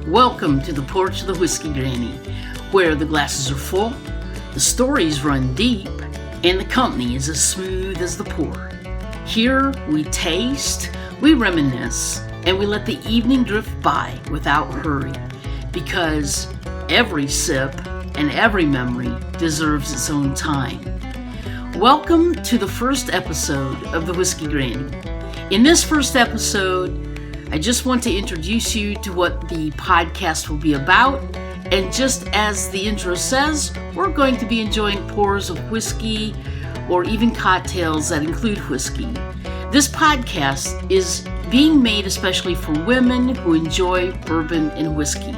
Welcome to the porch of the Whiskey Granny, where the glasses are full, the stories run deep, and the company is as smooth as the pour. Here we taste, we reminisce, and we let the evening drift by without hurry, because every sip and every memory deserves its own time. Welcome to the first episode of the Whiskey Granny. In this first episode, I just want to introduce you to what the podcast will be about, and just as the intro says, we're going to be enjoying pours of whiskey or even cocktails that include whiskey. This podcast is being made especially for women who enjoy bourbon and whiskey.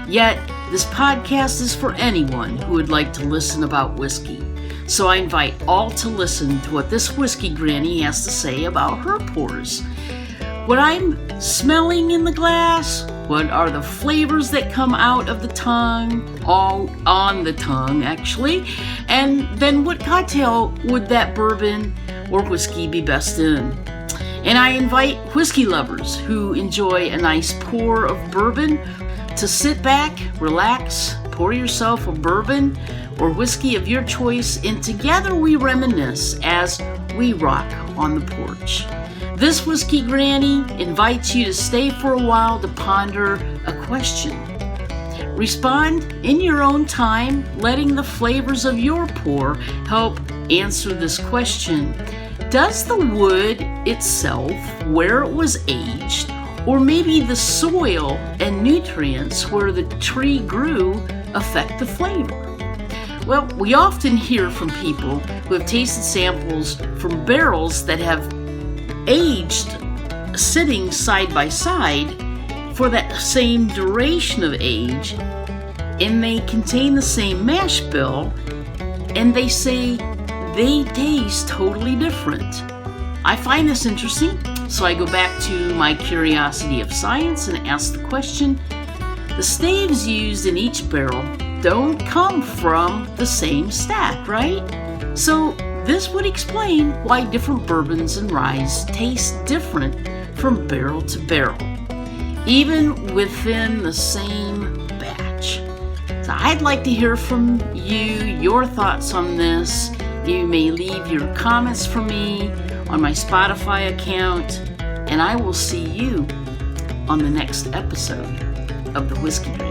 Yet, this podcast is for anyone who would like to listen about whiskey. So I invite all to listen to what this Whiskey Granny has to say about her pours. What I'm smelling in the glass, what are the flavors that come out of the tongue, all on the tongue actually, and then what cocktail would that bourbon or whiskey be best in? And I invite whiskey lovers who enjoy a nice pour of bourbon to sit back, relax, pour yourself a bourbon or whiskey of your choice, and together we reminisce as we rock on the porch. This Whiskey Granny invites you to stay for a while to ponder a question. Respond in your own time, letting the flavors of your pour help answer this question. Does the wood itself, where it was aged, or maybe the soil and nutrients where the tree grew, affect the flavor? Well, we often hear from people who have tasted samples from barrels that have aged sitting side by side for that same duration of age, and they contain the same mash bill, and they say they taste totally different. I find this interesting, so I go back to my curiosity of science and ask the question: the staves used in each barrel don't come from the same stack, right? So this would explain why different bourbons and ryes taste different from barrel to barrel, even within the same batch. So I'd like to hear from you, your thoughts on this. You may leave your comments for me on my Spotify account, and I will see you on the next episode of the Whiskey Granny.